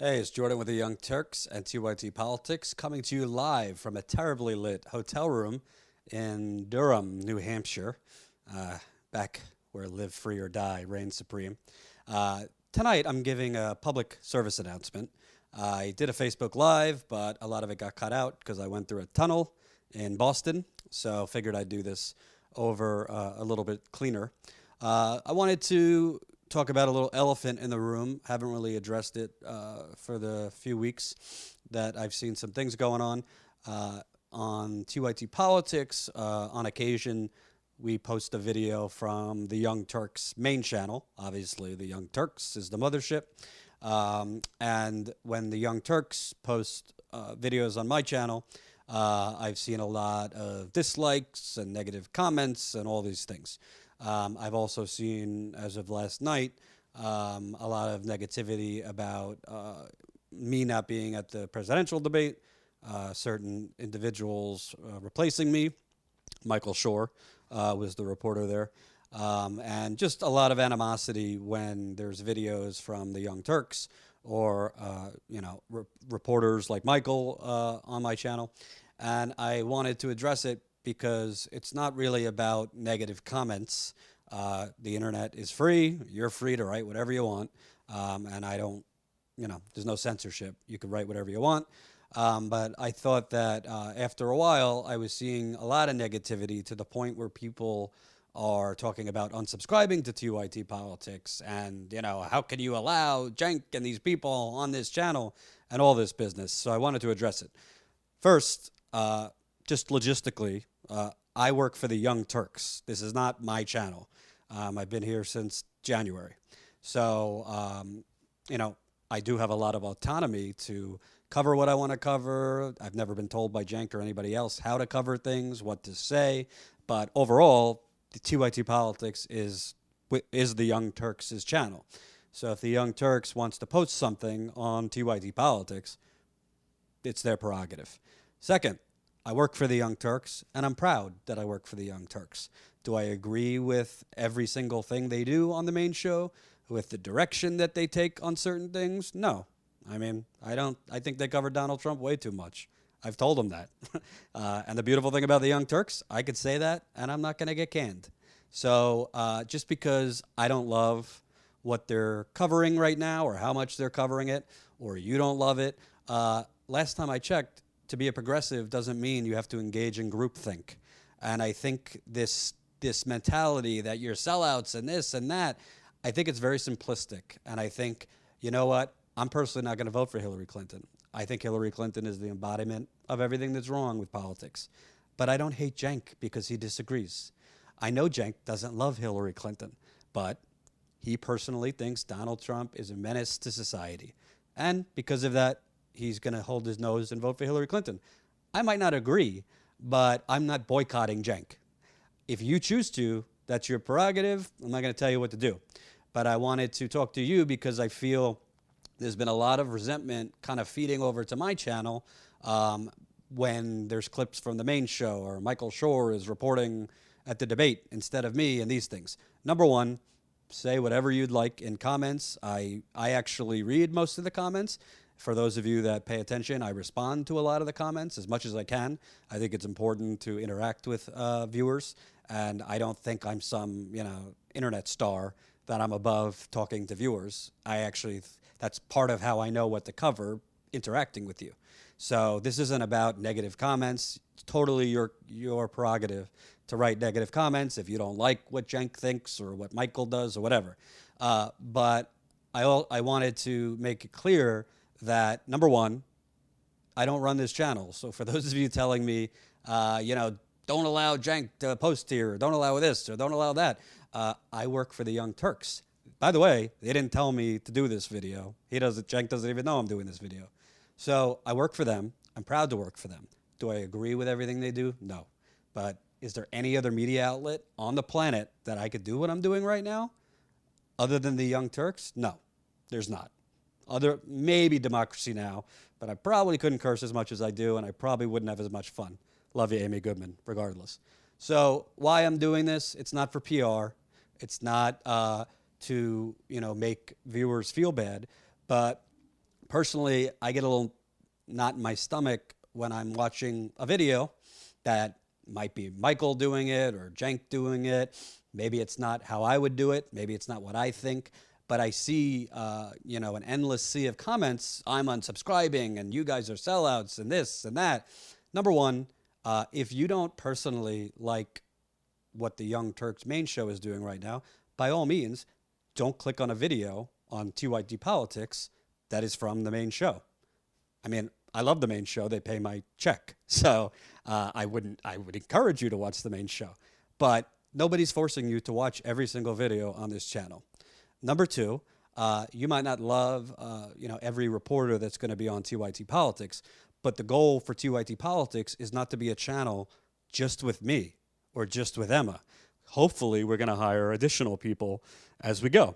Hey, it's Jordan with the Young Turks and TYT Politics coming to you live from a terribly lit hotel room in Durham, New Hampshire, uh, back where live free or die reigns supreme. Tonight, I'm giving a public service announcement. I did a Facebook Live, but a lot of it got cut out because I went through a tunnel in Boston, so figured I'd do this over a little bit cleaner. I wanted to talk about a little elephant in the room. Haven't really addressed it for the few weeks that I've seen some things going on TYT Politics. On occasion, we post a video from the Young Turks main channel. Obviously, the Young Turks is the mothership. And when the Young Turks post videos on my channel, I've seen a lot of dislikes and negative comments and all these things. I've also seen, as of last night, a lot of negativity about me not being at the presidential debate, certain individuals replacing me. Michael Shore was the reporter there. And just a lot of animosity when there's videos from the Young Turks or, reporters like Michael on my channel. And I wanted to address it because it's not really about negative comments. The internet is free. You're free to write whatever you want. And I don't, there's no censorship. You can write whatever you want. But I thought that after a while, I was seeing a lot of negativity to the point where people are talking about unsubscribing to TYT Politics and, how can you allow Cenk and these people on this channel and all this business. So I wanted to address it. First, just logistically, I work for the Young Turks. This is not my channel. I've been here since January. So, I do have a lot of autonomy to cover what I want to cover. I've never been told by Cenk or anybody else how to cover things, what to say. But overall, the TYT Politics is the Young Turks' channel. So if the Young Turks wants to post something on TYT Politics, it's their prerogative. Second, I work for the Young Turks, and I'm proud that I work for the Young Turks. Do I agree with every single thing they do on the main show, with the direction that they take on certain things? No. I mean, I don't. I think they cover Donald Trump way too much. I've told them that. And the beautiful thing about the Young Turks, I could say that, and I'm not going to get canned. So just because I don't love what they're covering right now or how much they're covering it, or you don't love it, last time I checked, to be a progressive doesn't mean you have to engage in groupthink. And I think this mentality that you're sellouts and this and that, I think it's very simplistic. And I think, you know what? I'm personally not going to vote for Hillary Clinton. I think Hillary Clinton is the embodiment of everything that's wrong with politics. But I don't hate Cenk because he disagrees. I know Cenk doesn't love Hillary Clinton, but he personally thinks Donald Trump is a menace to society. And because of that, he's going to hold his nose and vote for Hillary Clinton. I might not agree, but I'm not boycotting Cenk. If you choose to, that's your prerogative. I'm not going to tell you what to do. But I wanted to talk to you because I feel there's been a lot of resentment kind of feeding over to my channel when there's clips from the main show or Michael Shore is reporting at the debate instead of me and these things. Number one, say whatever you'd like in comments. I actually read most of the comments. For those of you that pay attention, I respond to a lot of the comments as much as I can. I think it's important to interact with viewers, and I don't think I'm some, internet star that I'm above talking to viewers. That's part of how I know what to cover, interacting with you. So this isn't about negative comments. It's totally your prerogative to write negative comments if you don't like what Cenk thinks or what Michael does or whatever. But I wanted to make it clear that, number one, I don't run this channel. So for those of you telling me, don't allow Cenk to post here, or don't allow this, or don't allow that, I work for the Young Turks. By the way, they didn't tell me to do this video. Cenk doesn't even know I'm doing this video. So I work for them. I'm proud to work for them. Do I agree with everything they do? No. But is there any other media outlet on the planet that I could do what I'm doing right now other than the Young Turks? No, there's not. Maybe Democracy Now!, but I probably couldn't curse as much as I do, and I probably wouldn't have as much fun. Love you, Amy Goodman, regardless. So why I'm doing this, it's not for PR. It's not to make viewers feel bad, but Personally, I get a little knot in my stomach when I'm watching a video that might be Michael doing it or Cenk doing it. Maybe it's not how I would do it. Maybe it's not what I think. But I see, an endless sea of comments. I'm unsubscribing, and you guys are sellouts, and this and that. Number one, if you don't personally like what the Young Turks main show is doing right now, by all means, don't click on a video on TYT Politics that is from the main show. I mean, I love the main show. They pay my check. So I would encourage you to watch the main show. But nobody's forcing you to watch every single video on this channel. Number two, you might not love every reporter that's going to be on TYT Politics, but the goal for TYT Politics is not to be a channel just with me or just with Emma. Hopefully, we're going to hire additional people as we go.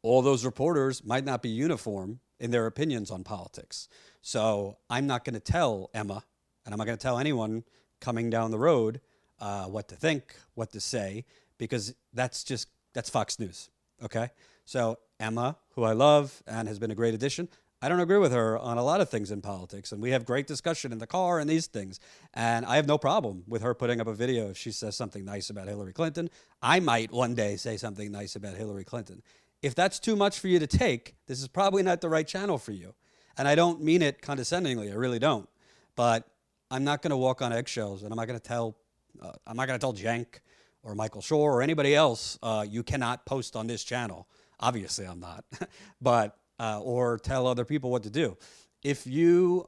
All those reporters might not be uniform in their opinions on politics. So I'm not going to tell Emma, and I'm not going to tell anyone coming down the road what to think, what to say, because that's Fox News, okay? So Emma, who I love and has been a great addition, I don't agree with her on a lot of things in politics, and we have great discussion in the car and these things. And I have no problem with her putting up a video if she says something nice about Hillary Clinton. I might one day say something nice about Hillary Clinton. If that's too much for you to take, this is probably not the right channel for you. And I don't mean it condescendingly, I really don't. But I'm not going to walk on eggshells, and I'm not going to tell Cenk or Michael Shore or anybody else, you cannot post on this channel. Obviously, I'm not. But or tell other people what to do. If you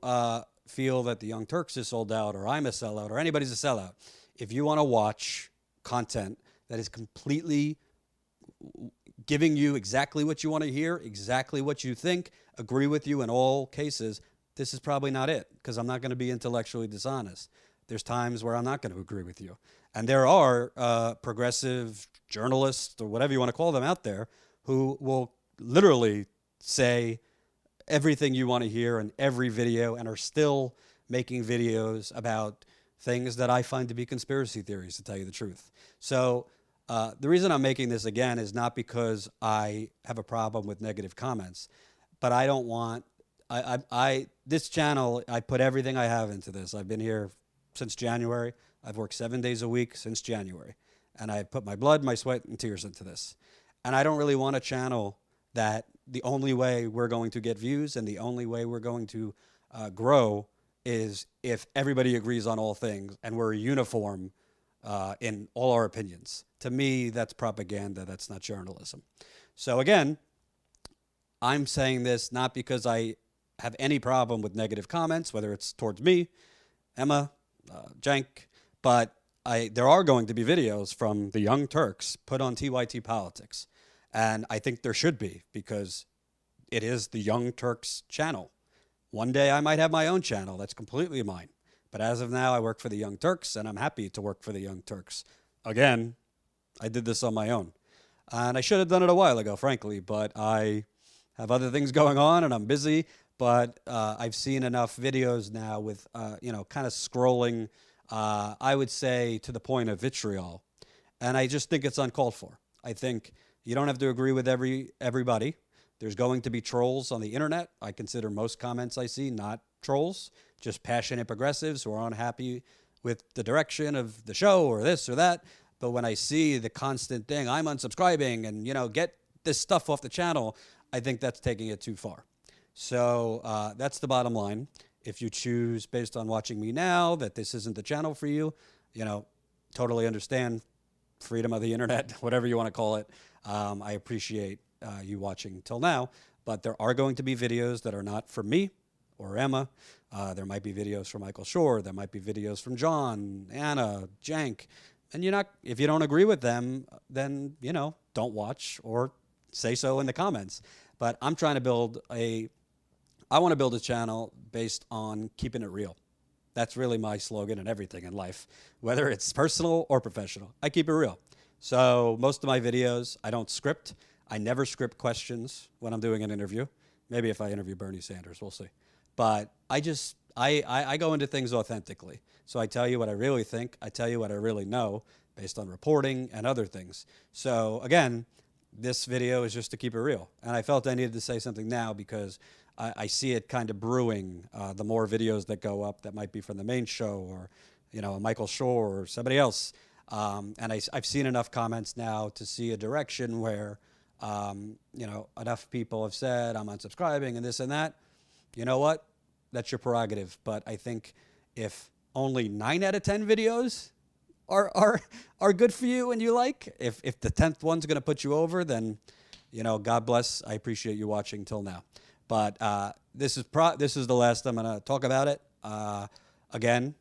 feel that the Young Turks is sold out, or I'm a sellout, or anybody's a sellout, if you want to watch content that is completely giving you exactly what you want to hear, exactly what you think, agree with you in all cases, this is probably not it, because I'm not going to be intellectually dishonest. There's times where I'm not going to agree with you. And there are progressive journalists, or whatever you want to call them, out there who will literally say everything you want to hear in every video and are still making videos about things that I find to be conspiracy theories, to tell you the truth. So the reason I'm making this again is not because I have a problem with negative comments, but I don't want, this channel, I put everything I have into this. I've been here since January. I've worked 7 days a week since January. And I put my blood, my sweat, and tears into this. And I don't really want a channel that the only way we're going to get views and the only way we're going to grow is if everybody agrees on all things and we're uniform in all our opinions. To me, that's propaganda. That's not journalism. So again, I'm saying this not because I have any problem with negative comments, whether it's towards me, Emma, Cenk, but there are going to be videos from the Young Turks put on TYT Politics. And I think there should be, because it is the Young Turks channel. One day I might have my own channel that's completely mine. But as of now, I work for the Young Turks, and I'm happy to work for the Young Turks. Again, I did this on my own. And I should have done it a while ago, frankly, but I have other things going on, and I'm busy. But I've seen enough videos now with, kind of scrolling, I would say, to the point of vitriol. And I just think it's uncalled for. I think you don't have to agree with everybody. There's going to be trolls on the internet. I consider most comments I see not trolls, just passionate progressives who are unhappy with the direction of the show or this or that. But when I see the constant thing, I'm unsubscribing and, get this stuff off the channel, I think that's taking it too far. So that's the bottom line. If you choose, based on watching me now, that this isn't the channel for you, totally understand. Freedom of the internet, whatever you want to call it. I appreciate you watching till now, but there are going to be videos that are not from me or Emma. There might be videos from Michael Shore. There might be videos from John, Anna, Cenk. And if you don't agree with them, then, don't watch or say so in the comments. But I'm trying to I want to build a channel based on keeping it real. That's really my slogan in everything in life, whether it's personal or professional. I keep it real. So most of my videos, I don't script. I never script questions when I'm doing an interview. Maybe if I interview Bernie Sanders, we'll see. But I go into things authentically. So I tell you what I really think. I tell you what I really know based on reporting and other things. So again, this video is just to keep it real. And I felt I needed to say something now because I see it kind of brewing. The more videos that go up that might be from the main show, or Michael Shore or somebody else. And I've seen enough comments now to see a direction where enough people have said I'm unsubscribing and this and that. You know what? That's your prerogative. But I think if only 9 out of 10 videos are good for you and you like, if the 10th one's going to put you over, then God bless. I appreciate you watching till now. But this is the last I'm going to talk about it. Again,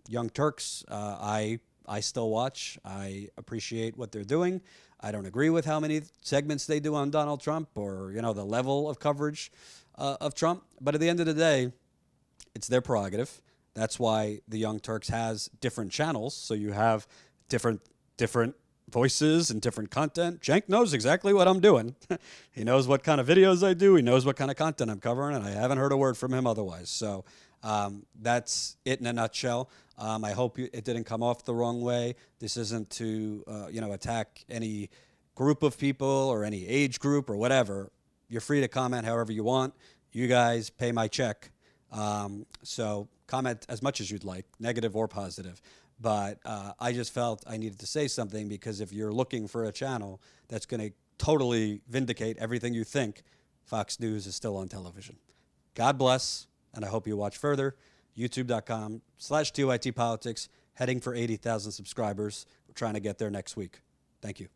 Young Turks, I still watch. I appreciate what they're doing. I don't agree with how many segments they do on Donald Trump, or the level of coverage of Trump. But at the end of the day, it's their prerogative. That's why the Young Turks has different channels. So you have different voices and different content. Cenk knows exactly what I'm doing. He knows what kind of videos I do. He knows what kind of content I'm covering, and I haven't heard a word from him otherwise. So that's it in a nutshell. I hope it didn't come off the wrong way. This isn't to attack any group of people or any age group or whatever. You're free to comment however you want. You guys pay my check. So comment as much as you'd like, negative or positive. But I just felt I needed to say something, because if you're looking for a channel that's going to totally vindicate everything you think, Fox News is still on television. God bless, and I hope you watch further. YouTube.com/TYT Politics, heading for 80,000 subscribers. We're trying to get there next week. Thank you.